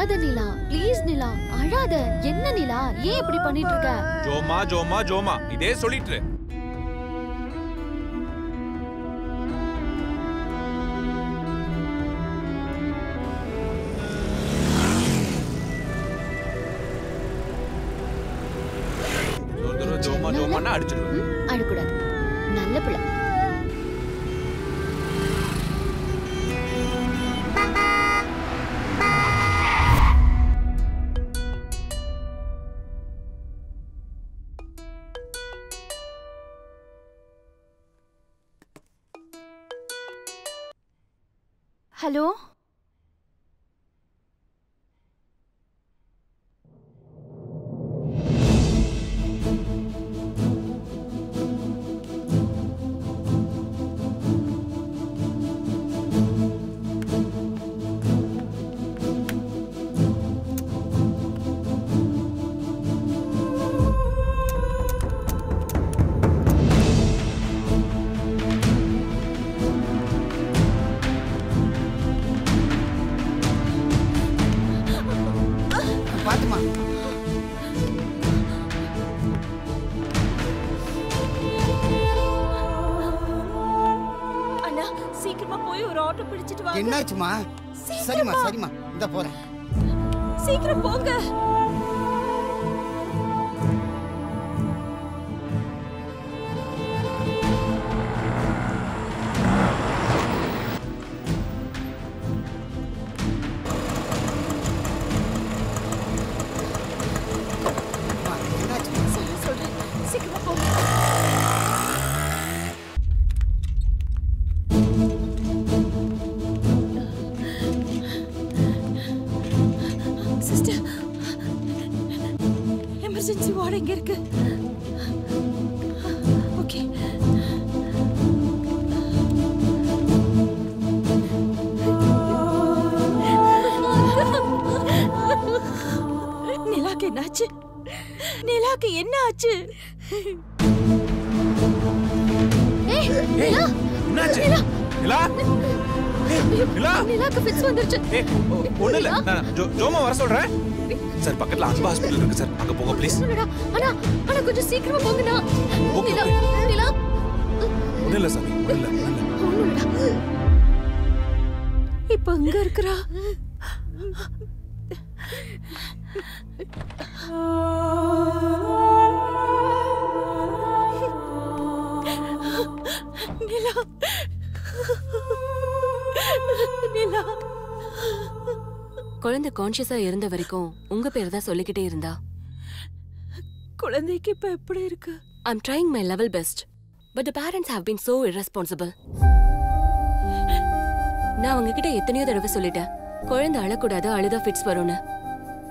அழாத நிலா, ப்ளீஸ் நிலா, அழாத. என்ன நிலா, ஏன் இப்படி பண்ணிட்டு இருக்க? ஜோமா ஜோமா ஜோமா இதே சொல்லிட்டு. ஜோமா ஜோமானா அடிச்சிடுவேன். அழக்கூடாது, நல்ல பிள்ளை. ஹலோ, என்னாச்சுமா? சரிமா சரிமா, இந்த போறேன். சீக்கிரம் போங்க. சொல்றேன், சீக்கிரமா போங்க. எமர்ஜென்சி வார்டு எங்க இருக்கு? ஓகே. நிலாக்கு என்னாச்சு? நிலாக்கு என்ன ஆச்சு? என்னாச்சு? நிலா நிலாக்கு ஃபிட்ஸ் வந்துருச்சு. ஒண்ணு இல்ல, நான் ஜோமா வர சொல்றேன் சார். பக்கத்துல அன்பா ஹாஸ்பிடல் இருக்கு சார், அங்க போங்க ப்ளீஸ். அண்ணா அண்ணா கொஞ்சம் சீக்கிரமா போங்கண்ணா. நிலா நிலா ஒண்ணு இல்ல சார், ஒண்ணு இல்ல. இப்ப எங்க இருக்கறா? நிலா நிலா, குழந்தை கான்ஷியஸா இருந்த வரைக்கும் உங்க பேர் தான் சொல்லிக்கிட்டே இருந்தா. குழந்தைக்கு இப்ப எப்படி இருக்கு? I'm trying my level best, but the parents have been so irresponsible. நான் அவங்க கிட்ட எத்தனையோ தடவை சொல்லிட்டேன், குழந்தை அழக்கூடாது, அழுதா ஃபிட்ஸ் வரும்னு.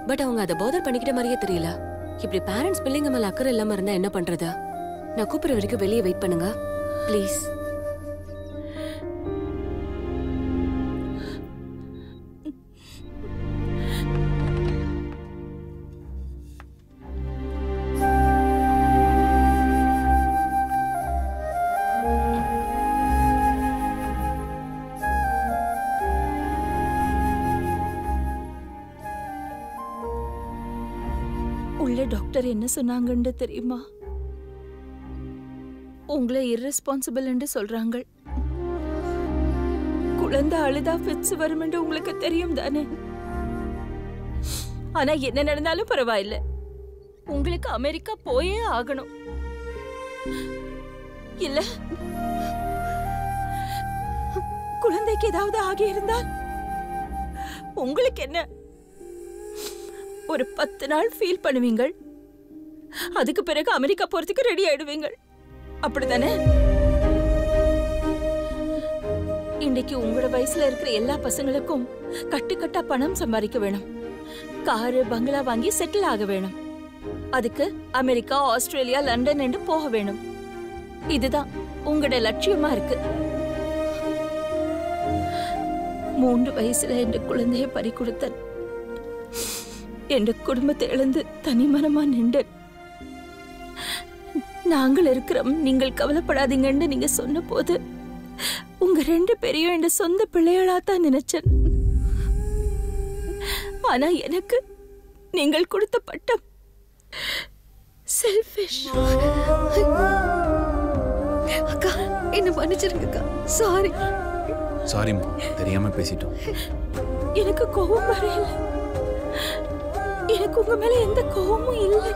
பட் அவங்க அதை பாதர் பண்ணிக்கிட்ட மாதிரியே தெரியல. இப்படி பேரண்ட்ஸ் பிள்ளைங்க மேல அக்கறை இல்லாம இருந்தா என்ன பண்றது? நான் கூப்பிடுற வரைக்கும் வெளியே வெயிட் பண்ணுங்க ப்ளீஸ். உள்ள டாக்டர் என்ன சொன்னாங்கன்னு தெரியுமா? உங்களை irresponsible சொல்றாங்க. குழந்தை அழுதா ஃபிட்ஸ் வரும் என்று உங்களுக்கு தெரியும் தானே? ஆனா என்ன நடந்தாலும் பரவாயில்லை, உங்களுக்கு அமெரிக்கா போயே ஆகணும். இல்ல குழந்தைக்கு ஏதாவது ஆகி இருந்தால் உங்களுக்கு என்ன? ஒரு 10 நாள் ஃபீல் பண்ணுவீங்க, அதுக்கு பிறகு அமெரிக்கா போறதுக்கு ரெடி ஆயிடுவீங்க, அப்படிதானே? இன்னைக்கு உங்களோட வயசுல இருக்கிற எல்லா பசங்களுக்கும் கட்டுக்கட்டா பணம் சம்பாதிக்க வேணும், காரு பங்களா வாங்கி செட்டில் ஆக வேணும், அதுக்கு அமெரிக்கா, ஆஸ்திரேலியா, லண்டன் என்று போக வேணும். இதுதான் உங்களோட லட்சியமா இருக்கு. 3 வயசுல என் குழந்தையை பறி கொடுத்தேன். என் குடும்பத்தை இழந்து தனிமனமா நின்றேன். நாங்கள் இருக்கிறோம், நீங்கள் கவலைப்படாதீங்கன்னு நீங்க சொன்ன போது உங்க 2 பேரையும் என் சொந்த பிள்ளைகளா தான் நினைச்சேன். ஆனா எனக்கு நீங்கள் கொடுத்த பட்டம் செல்ஃபிஷ். அக்கா என்ன மன்னிச்சிருங்கக்கா. சாரி. சாரிம்மா, தெரியாம பேசிட்டோம். எனக்கு கோபம் வரையில. எனக்கு உங்க மேல எந்த கோபமும் இல்லை.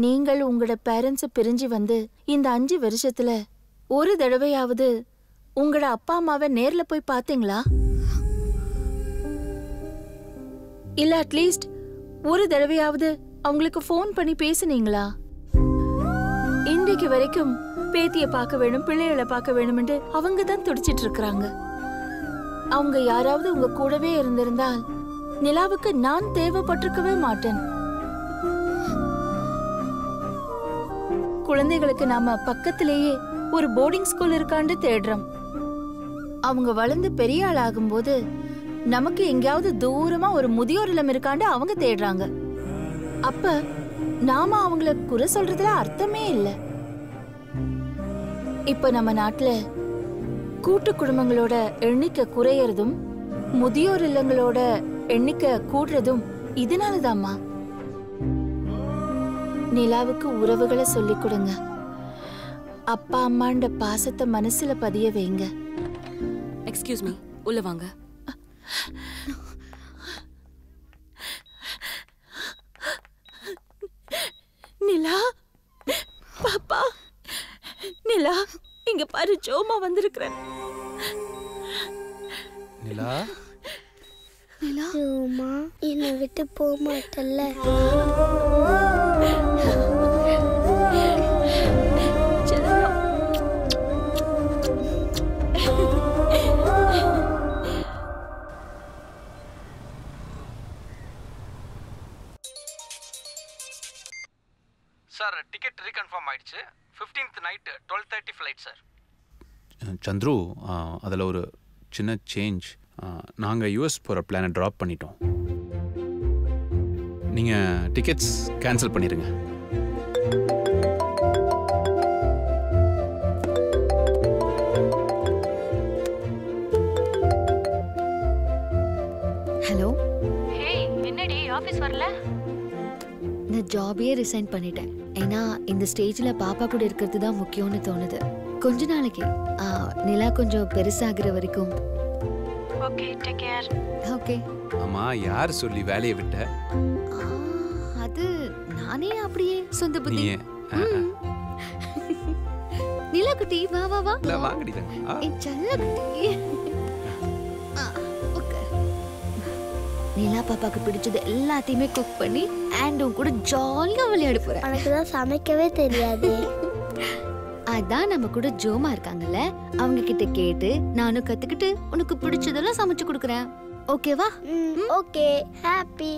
நீங்கள் உங்களோட பேரண்ட்ஸ பிரிஞ்சு வந்து இந்த 5 வருஷத்துல ஒரு தடவையாவது உங்களோட அப்பா அம்மாவை நேர்ல போய் பாத்தீங்களா? இல்ல அட்லீஸ்ட் ஒரு தடவையாவது அவங்களுக்கு ஃபோன் பண்ணி பேசுனீங்களா? இன்றைக்கு வரைக்கும் பேத்திய பார்க்க வேணும், பிள்ளைகளை பார்க்க வேணும்னு அவங்க தான் துடிச்சிட்டு இருக்காங்க. அவங்க யாராவது உங்க கூடவே இருந்திருந்தால் நிலாவுக்கு நான் தேவைப்பட்டிருக்கவே மாட்டேன். குழந்தைகளுக்கு நாம பக்கத்திலேயே ஒரு போர்டிங் ஸ்கூல் இருக்கான்னு தேடுறோம். அவங்க வளர்ந்து பெரிய ஆள் ஆகும்போது நமக்கு எங்கேயாவது தூரமா ஒரு முதியோர் இல்லம் இருக்காண்டு அவங்க தேடுறாங்க. அப்ப நாம அவங்கள குறை சொல்றதுல அர்த்தமே இல்லை. இப்ப நம்ம நாட்டுல கூட்டு குடும்பங்களோட எண்ணிக்கை குறையறதும் முதியோர் இல்லங்களோட எண்ணிக்கை கூடுறதும் இதனாலதாம்மா. நிலாவுக்கு உறவுகளை சொல்லிக் கொடுங்க. அப்பா அம்மாண்ட பாசத்தை மனசுல பதிய வைங்க. எக்ஸ்கியூஸ் மீ, உள்ள வாங்க. நிலா, பாப்பா, நிலா, இங்க பாரு, ஜோமா வந்திருக்கிறேன். நிலா, ஜோமா என்னை விட்டு போக மாட்டல்ல? சார், டிக்கெட் ரீகன்ஃபார்ம் ஆயிடுச்சு. 15th night 12:30 flight sir. Chandru, அதில் ஒரு சின்ன சேஞ்ச். நாங்கள் யூஎஸ் போகிற பிளானை ட்ராப் பண்ணிட்டோம். நீங்கள் டிக்கெட்ஸ் கேன்சல் பண்ணிடுங்க. ஹலோ. ஹேய், என்னடி ஆபீஸ் வரல? நான் ஜாபையே ரிசைன் பண்ணிட்டேன். ஏன்னா இந்த ஸ்டேஜில் பாப்பா கூட இருக்கிறது தான் முக்கியம்னு தோணுது. கொஞ்ச நாளைக்கு நிலா கொஞ்சம் பெருசாகிற வரைக்கும். Okay, take care. ஓகே. அம்மா, யார் சொல்லி வேலையை விட்ட? அது நானே அப்படியே சொந்த புத்தி. நீயே? நிலா குட்டி, வா வா வா. இல்லை, வாங்கடி தங்க. ஏய் செல்ல குட்டி. நிலா பாப்பாக்கு பிடிச்சது எல்லாத்தையுமே குக் பண்ணி ஆண்டும் கூட ஜாலியா விளையாட போறேன். எனக்கு தான் சமைக்கவே தெரியாது. அதான் நம்ம கூட ஜோமா இருக்காங்கல்ல, அவங்க கிட்ட கேட்டு நானும் கத்துக்கிட்டு உனக்கு பிடிச்சதெல்லாம் சமைச்சு கொடுக்குறேன். ஓகேவா? Okay, happy.